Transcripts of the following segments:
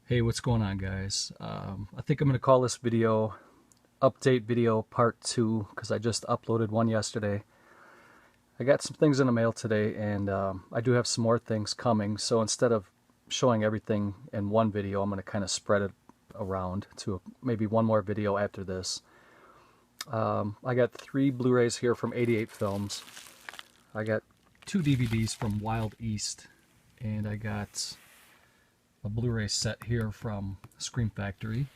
Hey, what's going on, guys? I think I'm going to call this video update video part 2 because I just uploaded one yesterday. I got some things in the mail today, and I do have some more things coming, so instead of showing everything in one video, I'm going to kind of spread it around to maybe one more video after this. I got 3 Blu-rays here from 88 Films. I got 2 DVDs from Wild East, and I got a Blu-ray set here from Scream Factory.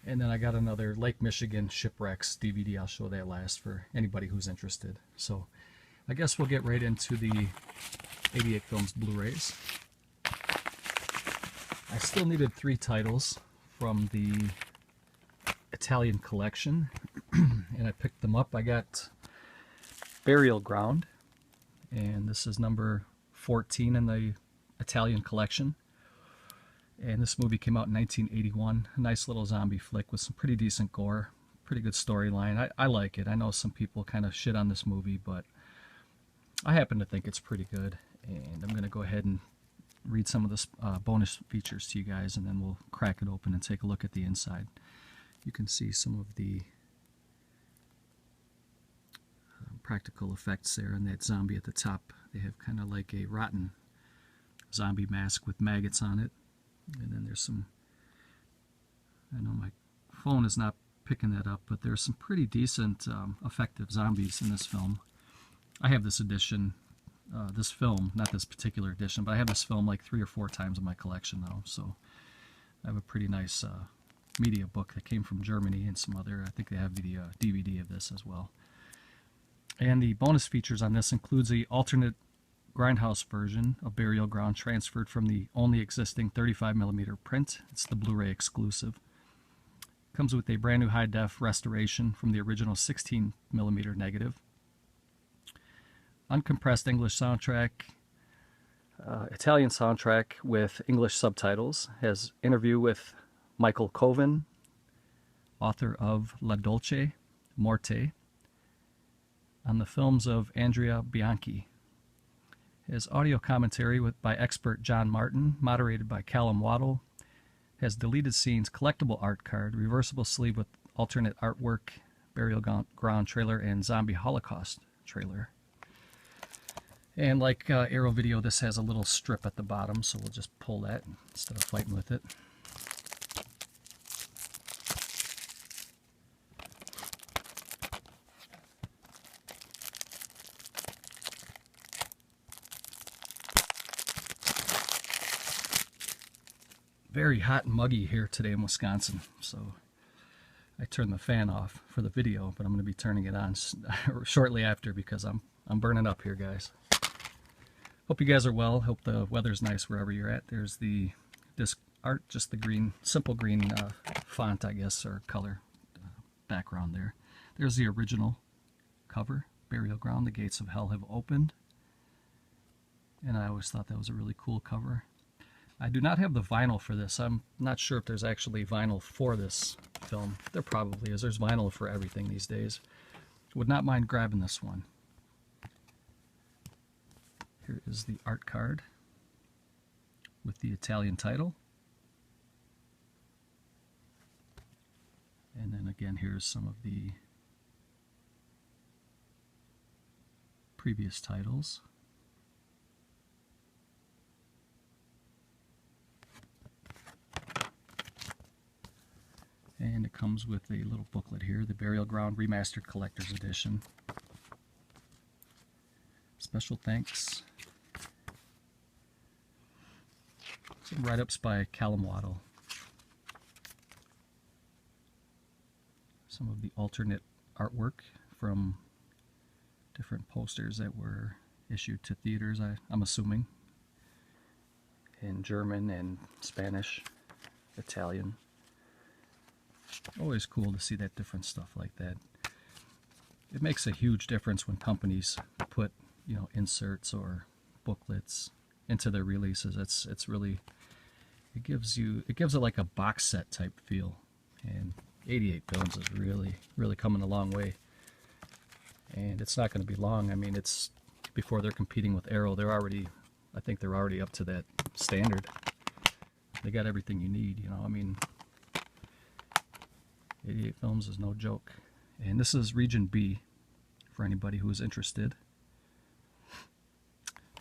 And then I got another Lake Michigan Shipwrecks DVD. I'll show that last for anybody who's interested. So I guess we'll get right into the 88 Films Blu-rays. I still needed 3 titles from the Italian collection, and I picked them up. I got Burial Ground, and this is number 14 in the Italian collection, and this movie came out in 1981. A nice little zombie flick with some pretty decent gore, pretty good storyline. I like it. I know some people kind of shit on this movie, but I happen to think it's pretty good, and I'm going to go ahead and read some of the bonus features to you guys, and then we'll crack it open and take a look at the inside. You can see some of the practical effects there, and that zombie at the top. They have kind of like a rotten zombie mask with maggots on it, and then there's some, I know my phone is not picking that up, but there's some pretty decent effective zombies in this film. I have this edition, this film, not this particular edition, but I have this film like 3 or 4 times in my collection now, so I have a pretty nice media book that came from Germany, and some other, I think they have the DVD of this as well. And the bonus features on this includes the alternate Grindhouse version of Burial Ground, transferred from the only existing 35mm print. It's the Blu-ray exclusive. Comes with a brand new high-def restoration from the original 16mm negative. Uncompressed English soundtrack, Italian soundtrack with English subtitles. Has interview with Michael Coven, author of La Dolce Morte, on the films of Andrea Bianchi. Has audio commentary by expert John Martin, moderated by Callum Waddle. Has deleted scenes, collectible art card, reversible sleeve with alternate artwork, Burial Ground trailer, and Zombie Holocaust trailer. And like Arrow Video, this has a little strip at the bottom, so we'll just pull that instead of fighting with it. Very hot and muggy here today in Wisconsin, so I turned the fan off for the video, but I'm going to be turning it on shortly after because I'm burning up here, guys. Hope you guys are well. Hope the weather's nice wherever you're at. There's the disc art, just the green, simple green font, I guess, or color background there. There's the original cover, Burial Ground, The Gates of Hell Have Opened, and I always thought that was a really cool cover. I do not have the vinyl for this. I'm not sure if there's actually vinyl for this film. There probably is. There's vinyl for everything these days. Would not mind grabbing this one. Here is the art card with the Italian title. And then again, here's some of the previous titles. And it comes with a little booklet here, the Burial Ground Remastered Collector's Edition. Special thanks. Some write-ups by Callum Waddle. Some of the alternate artwork from different posters that were issued to theaters, I'm assuming, in German and Spanish, Italian. Always cool to see that different stuff like that. It makes a huge difference when companies put, you know, inserts or booklets into their releases. It's really, it gives it like a box set type feel. And 88 Films is really coming a long way. And it's not going to be long. I mean, it's before they're competing with Arrow. They're already, I think they're already up to that standard. they got everything you need, you know. I mean, 88 Films is no joke. And this is Region B for anybody who is interested.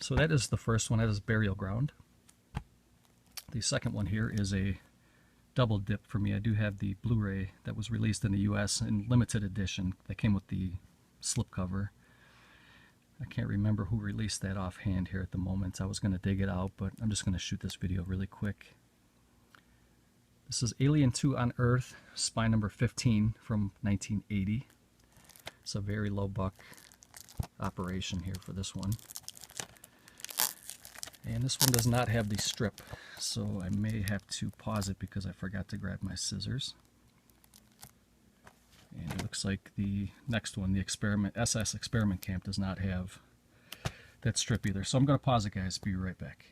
So that is the first one. That is Burial Ground. The second one here is a double dip for me. I do have the Blu-ray that was released in the US in limited edition that came with the slipcover. I can't remember who released that offhand here at the moment. I was going to dig it out, but I'm just going to shoot this video really quick. This is Alien 2 on Earth, spine number 15 from 1980. It's a very low buck operation here for this one. And this one does not have the strip, so I may have to pause it because I forgot to grab my scissors. And it looks like the next one, the SS Experiment Camp, does not have that strip either. So I'm going to pause it, guys. Be right back.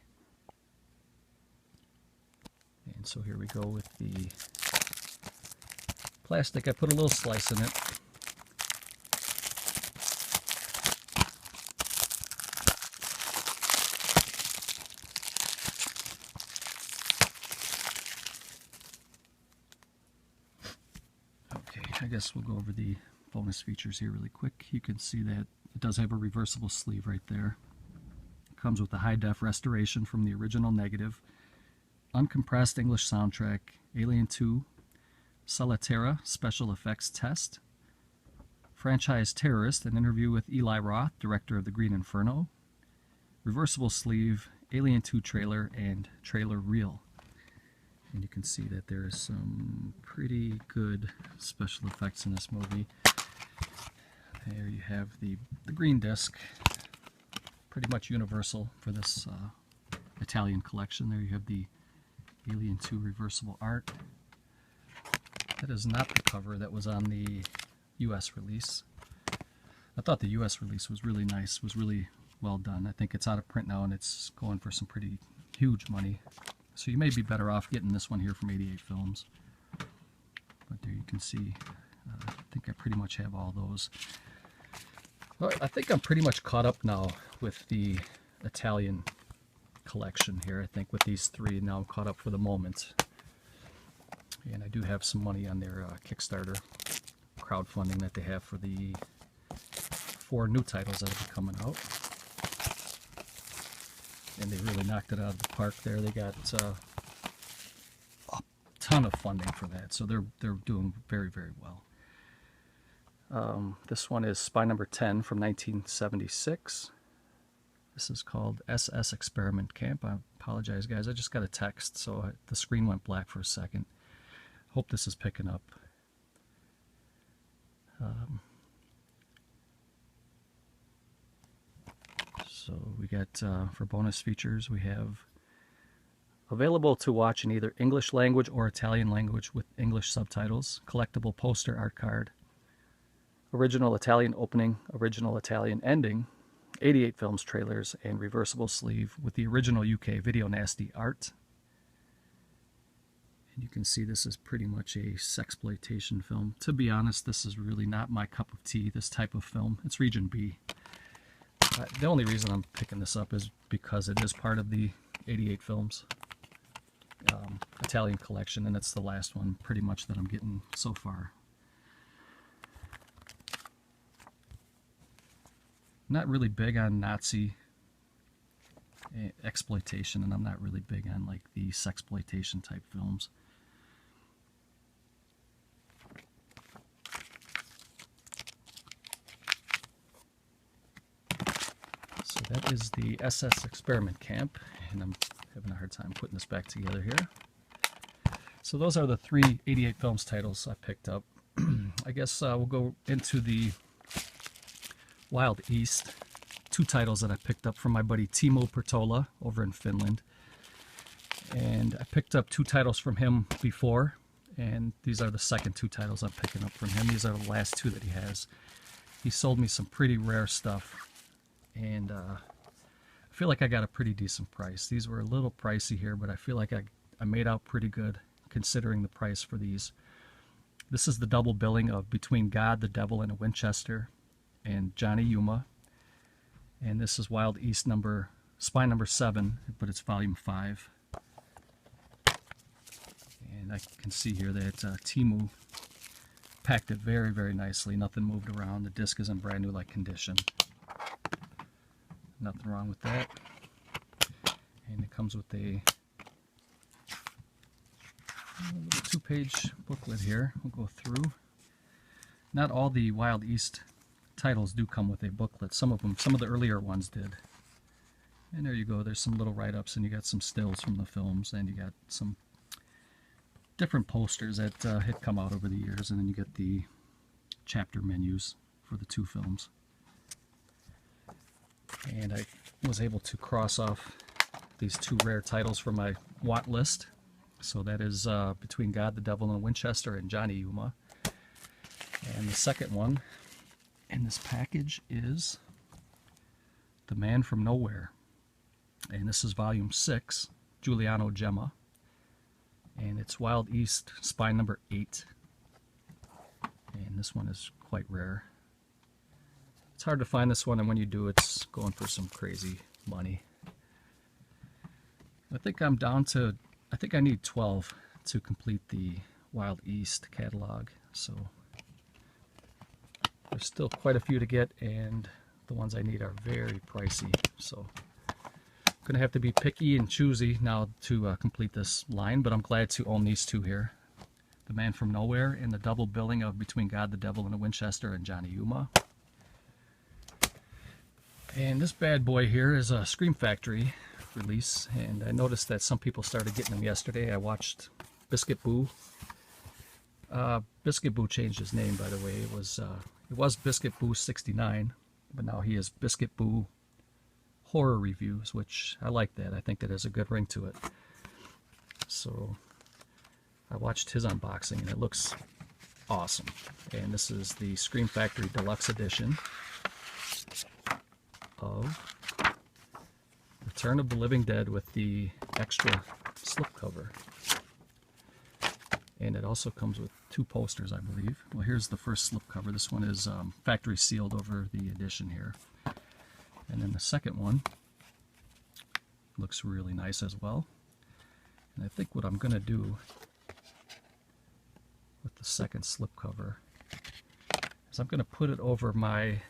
And so here we go with the plastic. I put a little slice in it. I guess we'll go over the bonus features here really quick. You can see that it does have a reversible sleeve right there. It comes with a high-def restoration from the original negative, uncompressed English soundtrack, Alien 2, Solitaire special effects test, franchise terrorist, an interview with Eli Roth, director of The Green Inferno, reversible sleeve, Alien 2 trailer, and trailer reel. And you can see that there is some pretty good special effects in this movie. There you have the green disc, pretty much universal for this Italian collection. There you have the Alien 2 reversible art. That is not the cover that was on the US release. I thought the US release was really nice, was really well done. I think it's out of print now and it's going for some pretty huge money. So you may be better off getting this one here from 88 Films. But there you can see, I think I pretty much have all those. Well, I think I'm pretty much caught up now with the Italian collection here. I think with these three, now I'm caught up for the moment. And I do have some money on their Kickstarter crowdfunding that they have for the 4 new titles that will be coming out. And they really knocked it out of the park there. They got a ton of funding for that, so they're doing very, very well. This one is spy number 10 from 1976. This is called SS Experiment Camp. I apologize, guys. I just got a text, so the screen went black for a second. Hope this is picking up. So we got, for bonus features, we have available to watch in either English language or Italian language with English subtitles, collectible poster art card, original Italian opening, original Italian ending, 88 Films trailers, and reversible sleeve with the original UK Video Nasty art. And you can see this is pretty much a sexploitation film. To be honest, this is really not my cup of tea, this type of film. It's Region B. The only reason I'm picking this up is because it is part of the 88 Films Italian collection, and it's the last one pretty much that I'm getting so far. Not really big on Nazi exploitation, and I'm not really big on like the sexploitation type films. So that is the SS Experiment Camp, and I'm having a hard time putting this back together here. So those are the 3 88 Films titles I picked up. I guess we'll go into the Wild East. 2 titles that I picked up from my buddy Timo Pertola over in Finland. And I picked up 2 titles from him before, and these are the second 2 titles I'm picking up from him. These are the last 2 that he has. He sold me some pretty rare stuff, and I feel like I got a pretty decent price. These were a little pricey here, but I feel like I made out pretty good considering the price for these. This is the double billing of Between God, the Devil, and a Winchester, and Johnny Yuma. And this is Wild East spine number 7, but it's volume 5. And I can see here that Temu packed it very, very nicely. Nothing moved around. The disc is in brand new like condition. Nothing wrong with that. And it comes with a little 2-page booklet here. We'll go through. Not all the Wild East titles do come with a booklet. Some of the earlier ones did. And there you go. There's some little write-ups, and you got some stills from the films, and you got some different posters that had come out over the years, and then you get the chapter menus for the 2 films. And I was able to cross off these 2 rare titles from my want list. So that is Between God, the Devil, and Winchester, and Johnny Yuma. And the second one in this package is The Man from Nowhere. And this is volume 6, Giuliano Gemma. And it's Wild East, spine number 8. And this one is quite rare. It's hard to find this one, and when you do, it's going for some crazy money. I think I'm down to, I think I need 12 to complete the Wild East catalog. So there's still quite a few to get, and the ones I need are very pricey. So I'm going to have to be picky and choosy now to complete this line, but I'm glad to own these 2 here. The Man from Nowhere and the double billing of Between God, the Devil, and a Winchester, and Johnny Yuma. And this bad boy here is a Scream Factory release, and I noticed that some people started getting them yesterday. I watched Biscuit Boo. Biscuit Boo changed his name, by the way. It was Biscuit Boo 69, but now he is Biscuit Boo Horror Reviews, which I like that. I think that has a good ring to it. So I watched his unboxing, and it looks awesome. And this is the Scream Factory Deluxe Edition of Return of the Living Dead with the extra slipcover. And it also comes with 2 posters, I believe. Well, here's the first slipcover. This one is factory sealed over the edition here. And then the second one looks really nice as well. And I think what I'm going to do with the second slipcover is I'm going to put it over my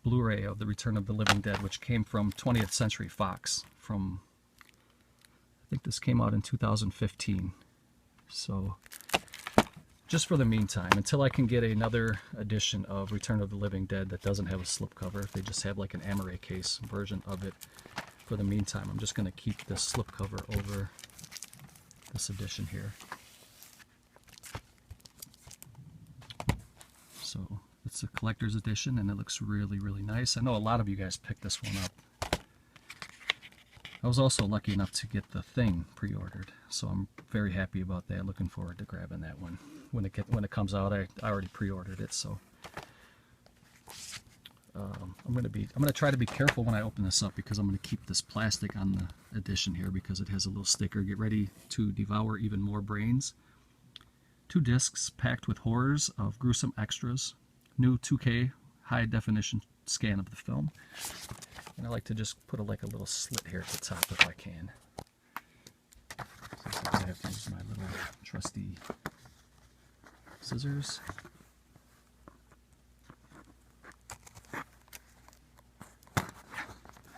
Blu-ray of the Return of the Living Dead, which came from 20th Century Fox. I think this came out in 2015. So just for the meantime, until I can get another edition of Return of the Living Dead that doesn't have a slipcover, if they just have like an Amaray case version of it, for the meantime, I'm just going to keep this slipcover over this edition here. So it's a collector's edition, and it looks really, really nice. I know a lot of you guys picked this one up. I was also lucky enough to get The Thing pre-ordered, so I'm very happy about that. Looking forward to grabbing that one when it comes out. I already pre-ordered it, so I'm gonna try to be careful when I open this up, because I'm gonna keep this plastic on the edition here because it has a little sticker. Get ready to devour even more brains. 2 discs packed with horrors of gruesome extras. New 2K high definition scan of the film. And I like to just put like a little slit here at the top if I can. So I have to use my little trusty scissors.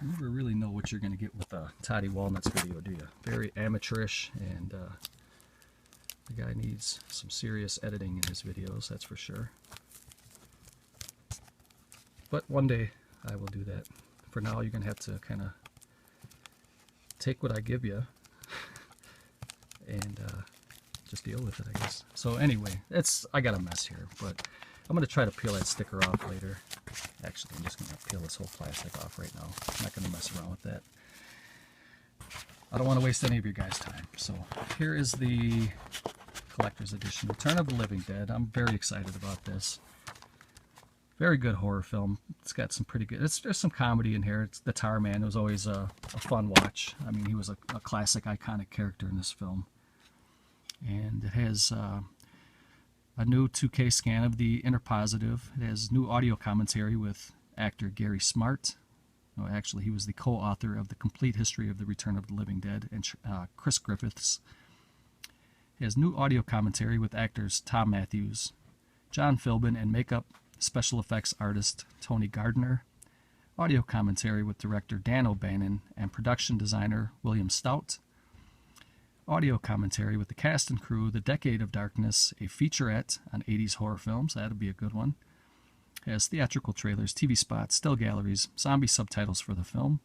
You never really know what you're going to get with a Toddy Walnuts video, do you? Very amateurish, and the guy needs some serious editing in his videos, that's for sure. But one day I will do that. For now, you're going to have to kind of take what I give you and just deal with it, I guess. So anyway, I got a mess here, but I'm going to try to peel that sticker off later. Actually, I'm just going to peel this whole plastic off right now. I'm not going to mess around with that. I don't want to waste any of your guys' time. So here is the collector's edition, Return of the Living Dead. I'm very excited about this. Very good horror film. It's got some pretty good, there's some comedy in here. The Tar Man was always a fun watch. I mean, he was a classic, iconic character in this film. And it has a new 2K scan of the inner positive. It has new audio commentary with actor Gary Smart. No, actually, he was the co-author of The Complete History of the Return of the Living Dead, and Chris Griffiths. It has new audio commentary with actors Tom Matthews, John Philbin, and makeup special effects artist Tony Gardner. Audio commentary with director Dan O'Bannon and production designer William Stout. Audio commentary with the cast and crew, The Decade of Darkness, a featurette on 80s horror films. That'll be a good one. It has theatrical trailers, TV spots, still galleries, zombie subtitles for the film.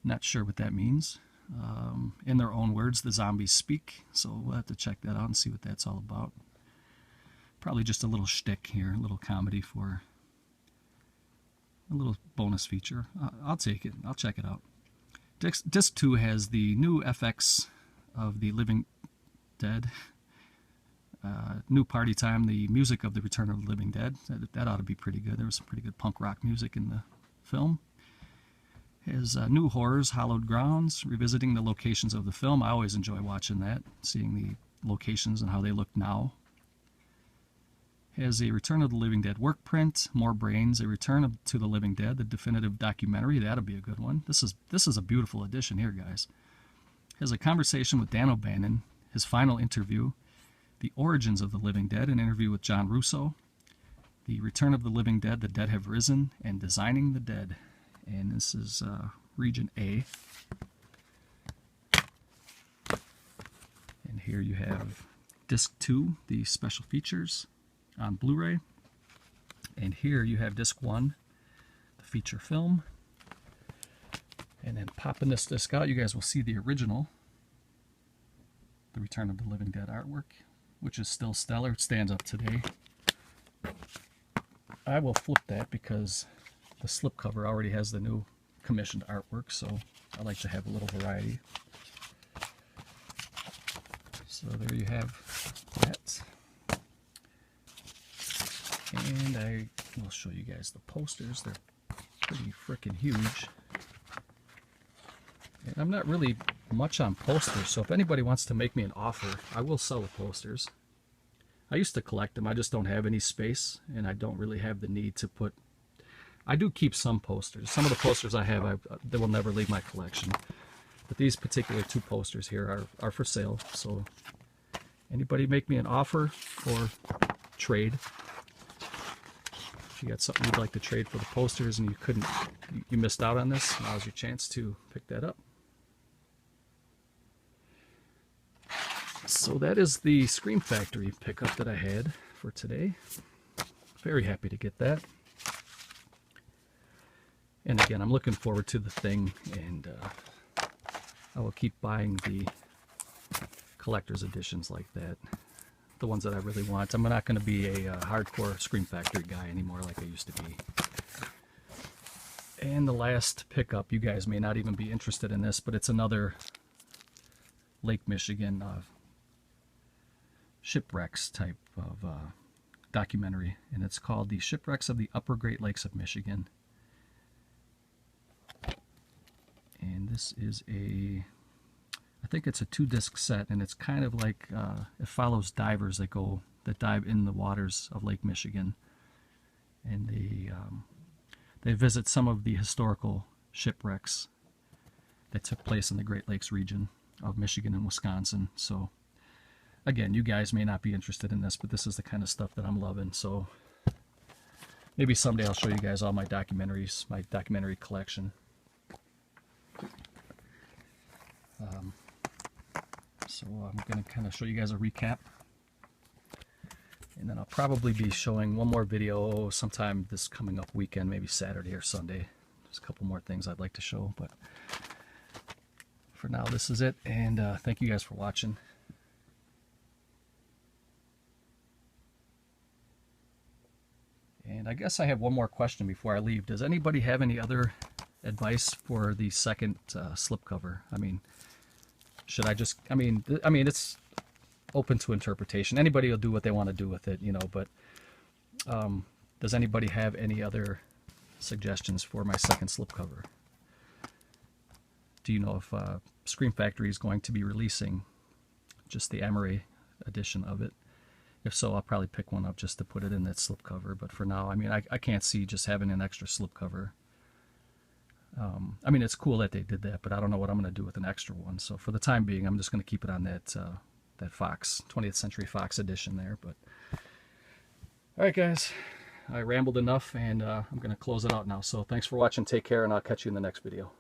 Not sure what that means. In their own words, the zombies speak, so we'll have to check that out and see what that's all about. Probably just a little shtick here, a little comedy for a little bonus feature. I'll take it. I'll check it out. Disc 2 has the new FX of the Living Dead. New Party Time, the music of the Return of the Living Dead. That ought to be pretty good. There was some pretty good punk rock music in the film. Has New Horrors, Hallowed Grounds, revisiting the locations of the film. I always enjoy watching that, seeing the locations and how they look now. Has a Return of the Living Dead work print, More Brains, a Return to the Living Dead, the definitive documentary. That'll be a good one. This is a beautiful edition here, guys. Has a conversation with Dan O'Bannon, his final interview, The Origins of the Living Dead, an interview with John Russo, The Return of the Living Dead, The Dead Have Risen, and Designing the Dead. And this is Region A. And here you have Disc 2, the special features on Blu-ray. And here you have Disc 1, the feature film. And then popping this disc out, you guys will see the original, The Return of the Living Dead artwork, which is still stellar. It stands up today. I will flip that because the slipcover already has the new commissioned artwork, so I like to have a little variety. So there you have that. And I will show you guys the posters. They're pretty freaking huge. And I'm not really much on posters, so if anybody wants to make me an offer, I will sell the posters. I used to collect them. I just don't have any space, and I don't really have the need to put... I do keep some posters. Some of the posters I have, they will never leave my collection. But these particular 2 posters here are for sale. So anybody make me an offer for trade? If you got something you'd like to trade for the posters and you missed out on this, now's your chance to pick that up. So that is the Scream Factory pickup that I had for today. Very happy to get that. And again, I'm looking forward to The Thing, and I will keep buying the collector's editions like that. The ones that I really want. I'm not going to be a hardcore Scream Factory guy anymore like I used to be. And the last pickup, you guys may not even be interested in this, but it's another Lake Michigan shipwrecks type of documentary, and it's called The Shipwrecks of the Upper Great Lakes of Michigan. And this is I think it's a 2-disc set, and it's kind of like it follows divers that dive in the waters of Lake Michigan, and they visit some of the historical shipwrecks that took place in the Great Lakes region of Michigan and Wisconsin. So again, you guys may not be interested in this, but this is the kind of stuff that I'm loving. So maybe someday I'll show you guys all my documentaries, my documentary collection. So I'm going to kind of show you guys a recap, and then I'll probably be showing one more video sometime this coming up weekend, maybe Saturday or Sunday. There's a couple more things I'd like to show, but for now this is it, and thank you guys for watching. And I guess I have one more question before I leave. Does anybody have any other advice for the second slipcover? I mean, should I just, I mean, it's open to interpretation. Anybody will do what they want to do with it, you know, but does anybody have any other suggestions for my second slipcover? Do you know if Scream Factory is going to be releasing just the Emery edition of it? If so, I'll probably pick one up just to put it in that slipcover. But for now, I mean, I can't see just having an extra slipcover. I mean, it's cool that they did that, but I don't know what I'm going to do with an extra one. So for the time being, I'm just going to keep it on that that Fox, 20th Century Fox edition there. But all right, guys, I rambled enough, and I'm going to close it out now. So thanks for watching. Take care, and I'll catch you in the next video.